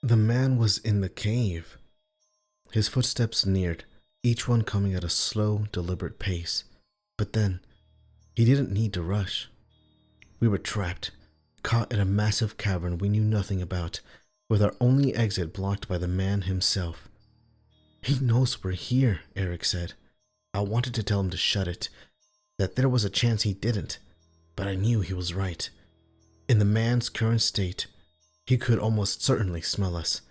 The man was in the cave. His footsteps neared, each one coming at a slow, deliberate pace. But then, he didn't need to rush. We were trapped, caught in a massive cavern we knew nothing about, with our only exit blocked by the man himself. "He knows we're here," Eric said. I wanted to tell him to shut it, that there was a chance he didn't, but I knew he was right. In the man's current state, he could almost certainly smell us.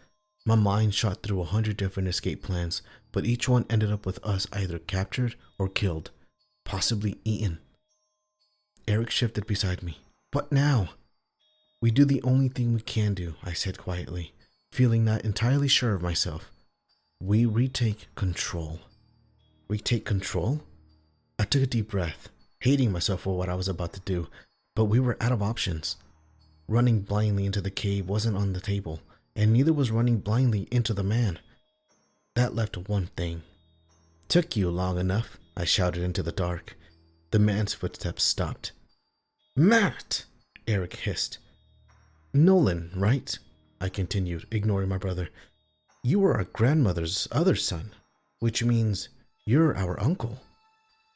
My mind shot through 100 different escape plans, but each one ended up with us either captured or killed, possibly eaten. Eric shifted beside me. "What now?" "We do the only thing we can do," I said quietly, feeling not entirely sure of myself. "We retake control." Retake control? I took a deep breath, hating myself for what I was about to do, but we were out of options. Running blindly into the cave wasn't on the table, and neither was running blindly into the man. That left one thing. "Took you long enough," I shouted into the dark. The man's footsteps stopped. "Matt!" Eric hissed. "Nolan, right?" I continued, ignoring my brother. "You were our grandmother's other son, which means you're our uncle."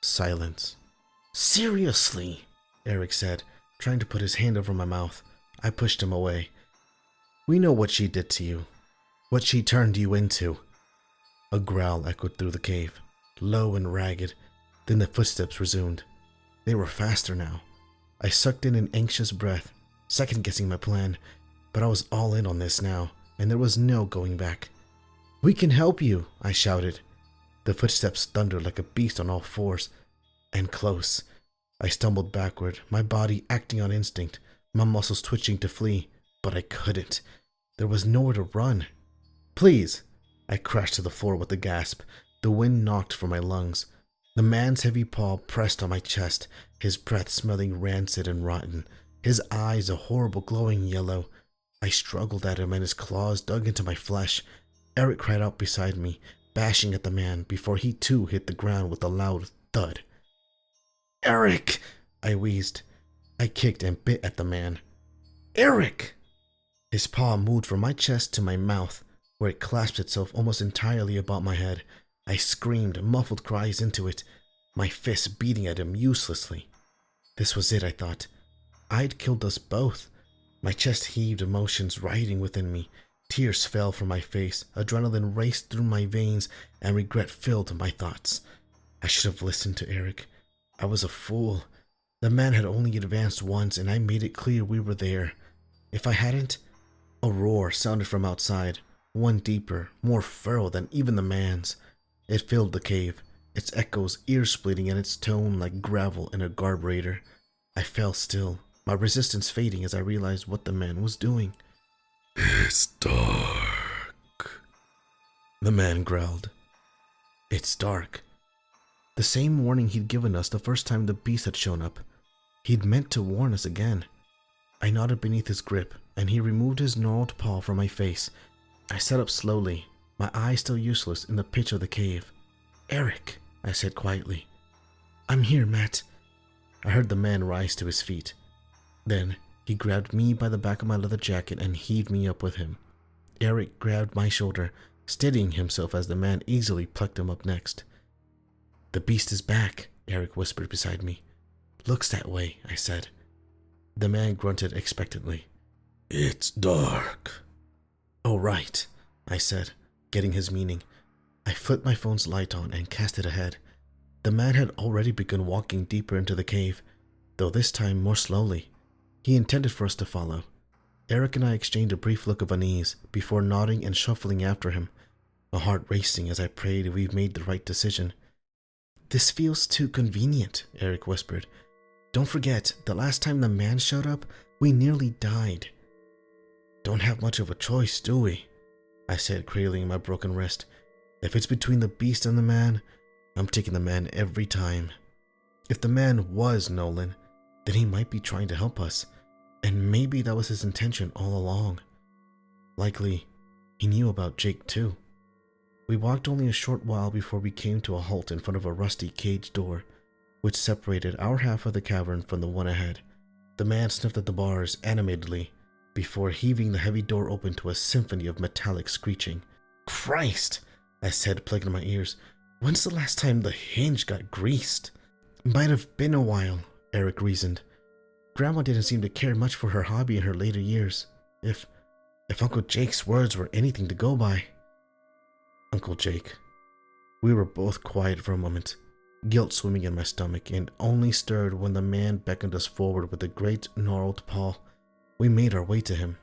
Silence. "Seriously," Eric said, trying to put his hand over my mouth. I pushed him away. "We know what she did to you, what she turned you into." A growl echoed through the cave, low and ragged. Then the footsteps resumed. They were faster now. I sucked in an anxious breath, second-guessing my plan, but I was all in on this now, and there was no going back. "We can help you," I shouted. The footsteps thundered like a beast on all fours, and close. I stumbled backward, my body acting on instinct, my muscles twitching to flee, but I couldn't. There was nowhere to run. "Please!" I crashed to the floor with a gasp. The wind knocked from my lungs. The man's heavy paw pressed on my chest, his breath smelling rancid and rotten, his eyes a horrible glowing yellow. I struggled at him and his claws dug into my flesh. Eric cried out beside me, bashing at the man before he too hit the ground with a loud thud. "Eric!" I wheezed. I kicked and bit at the man. "Eric!" His paw moved from my chest to my mouth, where it clasped itself almost entirely about my head. I screamed muffled cries into it, my fists beating at him uselessly. This was it, I thought. I'd killed us both. My chest heaved, emotions rioting within me. Tears fell from my face, adrenaline raced through my veins, and regret filled my thoughts. I should have listened to Eric. I was a fool. The man had only advanced once, and I made it clear we were there. If I hadn't, a roar sounded from outside, one deeper, more feral than even the man's. It filled the cave, its echoes ear-splitting and its tone like gravel in a carburetor. I fell still, my resistance fading as I realized what the man was doing. "It's dark," the man growled. "It's dark." The same warning he'd given us the first time the beast had shown up. He'd meant to warn us again. I nodded beneath his grip, and he removed his gnarled paw from my face. I sat up slowly, my eyes still useless in the pitch of the cave. "Eric," I said quietly. "I'm here, Matt." I heard the man rise to his feet. Then he grabbed me by the back of my leather jacket and heaved me up with him. Eric grabbed my shoulder, steadying himself as the man easily plucked him up next. "The beast is back," Eric whispered beside me. "Looks that way," I said. The man grunted expectantly. "It's dark." "Oh, right," I said, getting his meaning. I flipped my phone's light on and cast it ahead. The man had already begun walking deeper into the cave, though this time more slowly. He intended for us to follow. Eric and I exchanged a brief look of unease before nodding and shuffling after him, my heart racing as I prayed we've made the right decision. "This feels too convenient," Eric whispered. "Don't forget, the last time the man showed up, we nearly died." "Don't have much of a choice, do we?" I said, cradling my broken wrist. "If it's between the beast and the man, I'm taking the man every time." If the man was Nolan, then he might be trying to help us, and maybe that was his intention all along. Likely, he knew about Jake too. We walked only a short while before we came to a halt in front of a rusty cage door, which separated our half of the cavern from the one ahead. The man sniffed at the bars animatedly, before heaving the heavy door open to a symphony of metallic screeching. "Christ!" I said, plugging my ears. "When's the last time the hinge got greased?" "Might have been a while," Eric reasoned. "Grandma didn't seem to care much for her hobby in her later years. If Uncle Jake's words were anything to go by." Uncle Jake. We were both quiet for a moment, guilt swimming in my stomach, and only stirred when the man beckoned us forward with a great gnarled paw. We made our way to him.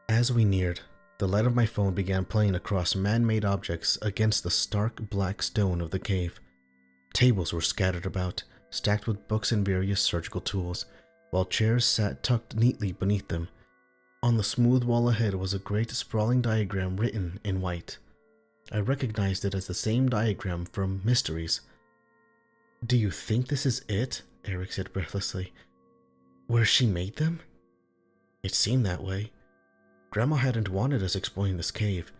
As we neared, the light of my phone began playing across man-made objects against the stark black stone of the cave. Tables were scattered about, stacked with books and various surgical tools, while chairs sat tucked neatly beneath them. On the smooth wall ahead was a great sprawling diagram written in white. I recognized it as the same diagram from Mysteries. "Do you think this is it?" Eric said breathlessly. "Where she made them?" It seemed that way. Grandma hadn't wanted us exploring this cave,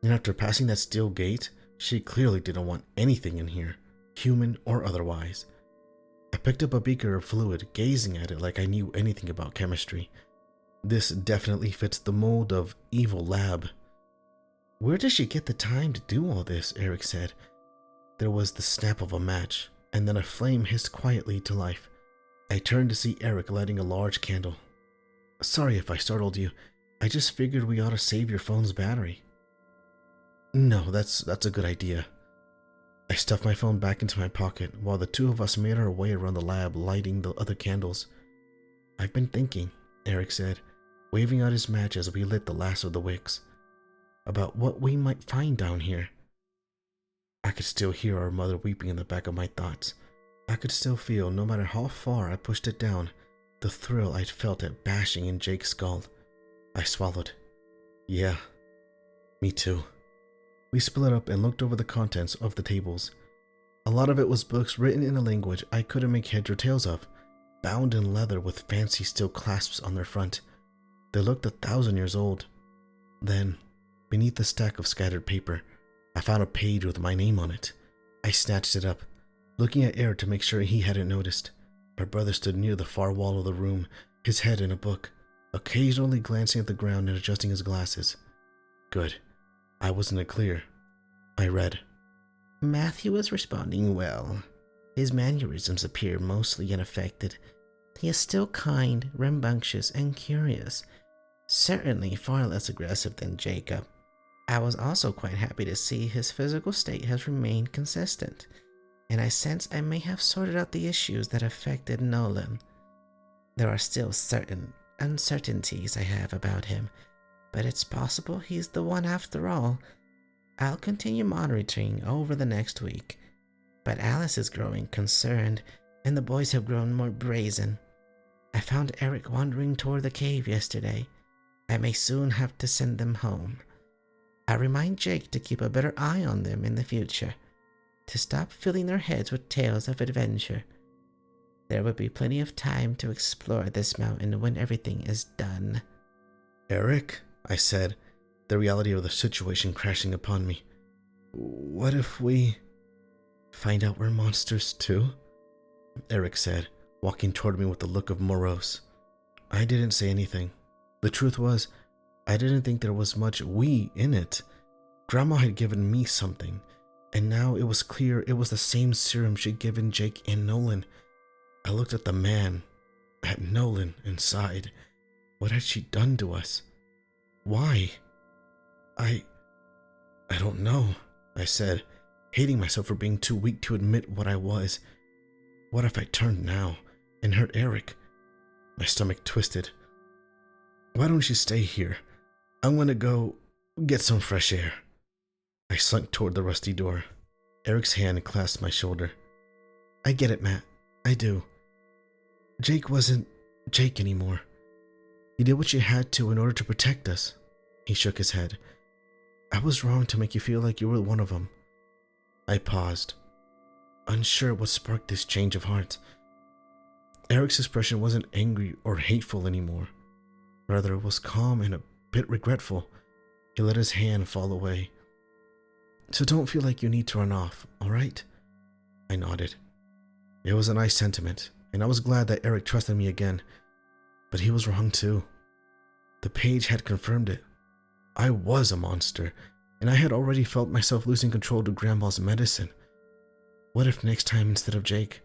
and after passing that steel gate, she clearly didn't want anything in here, human or otherwise. I picked up a beaker of fluid, gazing at it like I knew anything about chemistry. This definitely fits the mold of evil lab. "Where does she get the time to do all this?" Eric said. There was the snap of a match, and then a flame hissed quietly to life. I turned to see Eric lighting a large candle. "Sorry if I startled you. I just figured we ought to save your phone's battery." "No, that's a good idea." I stuffed my phone back into my pocket while the two of us made our way around the lab, lighting the other candles. "I've been thinking," Eric said, waving out his match as we lit the last of the wicks, "about what we might find down here." I could still hear our mother weeping in the back of my thoughts. I could still feel, no matter how far I pushed it down, the thrill I'd felt at bashing in Jake's skull. I swallowed. "Yeah, me too." We split up and looked over the contents of the tables. A lot of it was books written in a language I couldn't make heads or tails of, bound in leather with fancy steel clasps on their front. They looked 1,000 years old. Then, beneath the stack of scattered paper, I found a page with my name on it. I snatched it up, looking at Eric to make sure he hadn't noticed. My brother stood near the far wall of the room, his head in a book, occasionally glancing at the ground and adjusting his glasses. Good. I was in the clear. I read, "Matthew is responding well. His mannerisms appear mostly unaffected. He is still kind, rambunctious, and curious. Certainly far less aggressive than Jacob. I was also quite happy to see his physical state has remained consistent, and I sense I may have sorted out the issues that affected Nolan. There are still certain uncertainties I have about him, but it's possible he's the one after all. I'll continue monitoring over the next week, but Alice is growing concerned, and the boys have grown more brazen. I found Eric wandering toward the cave yesterday. I may soon have to send them home. I remind Jake to keep a better eye on them in the future, to stop filling their heads with tales of adventure. There will be plenty of time to explore this mountain when everything is done." "Eric," I said, the reality of the situation crashing upon me. "What if we find out we're monsters too?" Eric said, walking toward me with a look of morose. I didn't say anything. The truth was, I didn't think there was much "we" in it. Grandma had given me something, and now it was clear it was the same serum she'd given Jake and Nolan. I looked at the man, at Nolan, and sighed. What had she done to us? Why? I don't know, I said, hating myself for being too weak to admit what I was. What if I turned now and hurt Eric? My stomach twisted. "Why don't you stay here? I'm gonna go get some fresh air." I slunk toward the rusty door. Eric's hand clasped my shoulder. "I get it, Matt. I do. Jake wasn't Jake anymore. You did what you had to in order to protect us." He shook his head. "I was wrong to make you feel like you were one of them." I paused, unsure what sparked this change of heart. Eric's expression wasn't angry or hateful anymore. Rather, it was calm and a bit regretful. He let his hand fall away. "So don't feel like you need to run off, all right?" I nodded. It was a nice sentiment, and I was glad that Eric trusted me again. But he was wrong too. The page had confirmed it. I was a monster, and I had already felt myself losing control to Grandma's medicine. What if next time, instead of Jake,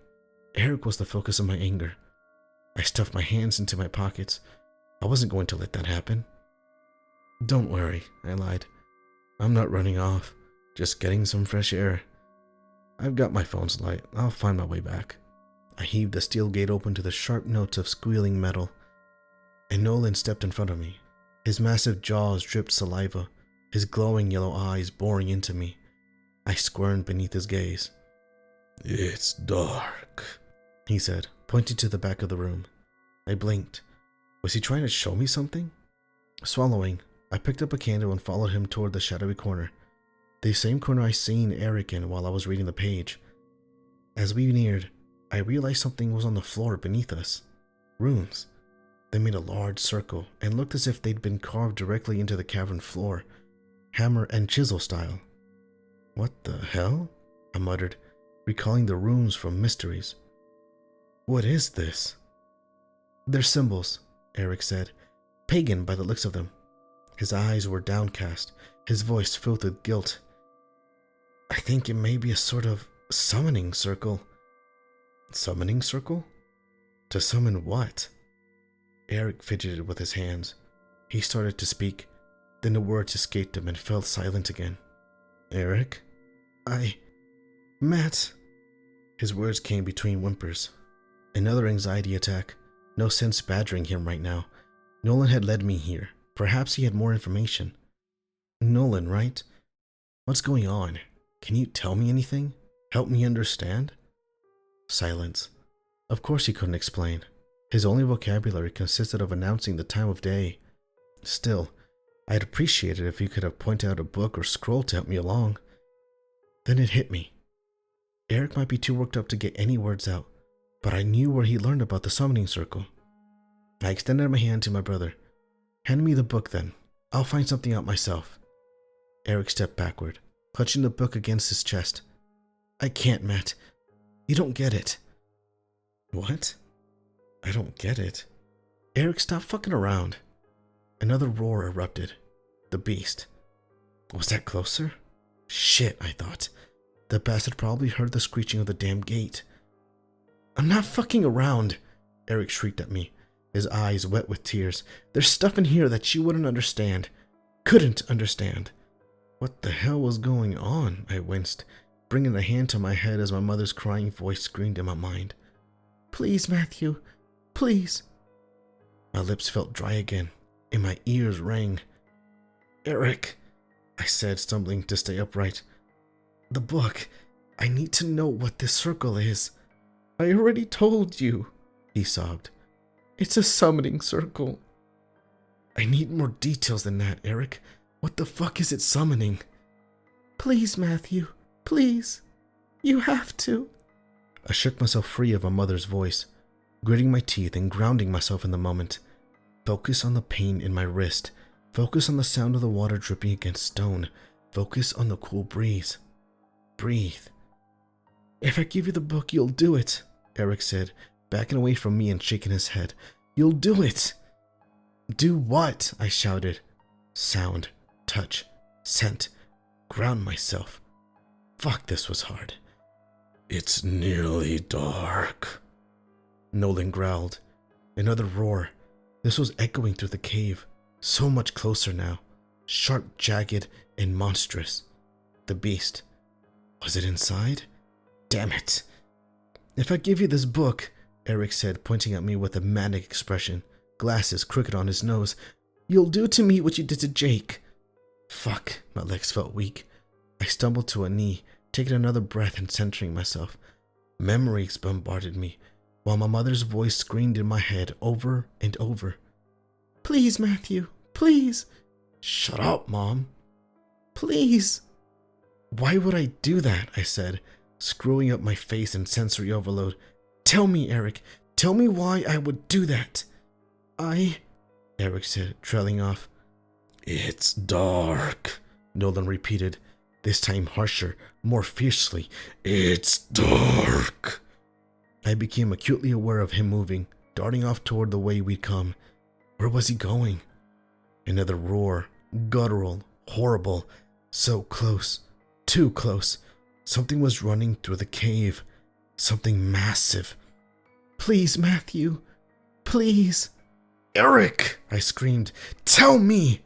Eric was the focus of my anger? I stuffed my hands into my pockets. I wasn't going to let that happen. Don't worry, I lied. I'm not running off, just getting some fresh air. I've got my phone's light. I'll find my way back. I heaved the steel gate open to the sharp notes of squealing metal, and Nolan stepped in front of me. His massive jaws dripped saliva, his glowing yellow eyes boring into me. I squirmed beneath his gaze. "It's dark," he said, pointing to the back of the room. I blinked. Was he trying to show me something? Swallowing, I picked up a candle and followed him toward the shadowy corner. The same corner I seen Eric in while I was reading the page. As we neared, I realized something was on the floor beneath us. Runes. They made a large circle and looked as if they'd been carved directly into the cavern floor, hammer and chisel style. What the hell? I muttered, recalling the runes from Mysteries. What is this? They're symbols, Eric said, pagan by the looks of them. His eyes were downcast, his voice filled with guilt. I think it may be a sort of summoning circle. Summoning circle? To summon what? Eric fidgeted with his hands. He started to speak, then the words escaped him and fell silent again. Eric? Matt. His words came between whimpers. Another anxiety attack. No sense badgering him right now. Nolan had led me here. Perhaps he had more information. Nolan, right? What's going on? Can you tell me anything? Help me understand? Silence. Of course he couldn't explain. His only vocabulary consisted of announcing the time of day. Still, I'd appreciate it if he could have pointed out a book or scroll to help me along. Then it hit me. Eric might be too worked up to get any words out, but I knew where he learned about the summoning circle. I extended my hand to my brother. Hand me the book then. I'll find something out myself. Eric stepped backward, clutching the book against his chest. I can't, Matt. You don't get it. What? I don't get it. Eric, stop fucking around. Another roar erupted. The beast. Was that closer? Shit, I thought. The bastard probably heard the screeching of the damn gate. I'm not fucking around, Eric shrieked at me, his eyes wet with tears. There's stuff in here that you wouldn't understand. Couldn't understand. What the hell was going on? I winced, bringing a hand to my head as my mother's crying voice screamed in my mind. Please, Matthew. Please. My lips felt dry again, and my ears rang. Eric, I said, stumbling to stay upright. The book. I need to know what this circle is. I already told you, he sobbed. It's a summoning circle. I need more details than that, Eric. What the fuck is it summoning? Please, Matthew. Please. You have to. I shook myself free of my mother's voice, gritting my teeth and grounding myself in the moment. Focus on the pain in my wrist. Focus on the sound of the water dripping against stone. Focus on the cool breeze. Breathe. If I give you the book, you'll do it, Eric said, backing away from me and shaking his head. You'll do it. Do what? I shouted. Sound, touch, scent, ground myself. Fuck, this was hard. It's nearly dark, Nolan growled. Another roar. This was echoing through the cave, so much closer now, sharp, jagged, and monstrous. The beast. Was it inside? Damn it. If I give you this book, Eric said, pointing at me with a manic expression, glasses crooked on his nose, you'll do to me what you did to Jake. Fuck, my legs felt weak. I stumbled to a knee, taking another breath and centering myself. Memories bombarded me, while my mother's voice screamed in my head over and over. Please, Matthew, please. Shut up, Mom. Please. Why would I do that? I said, screwing up my face in sensory overload. Tell me, Eric. Tell me why I would do that. Eric said, trailing off. It's dark, Nolan repeated, this time harsher, more fiercely. It's dark. I became acutely aware of him moving, darting off toward the way we'd come. Where was he going? Another roar, guttural, horrible, so close, too close. Something was running through the cave, something massive. Please, Matthew, please. Eric, I screamed, tell me.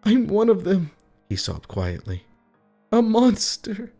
I'm one of them, He sobbed quietly. a monster.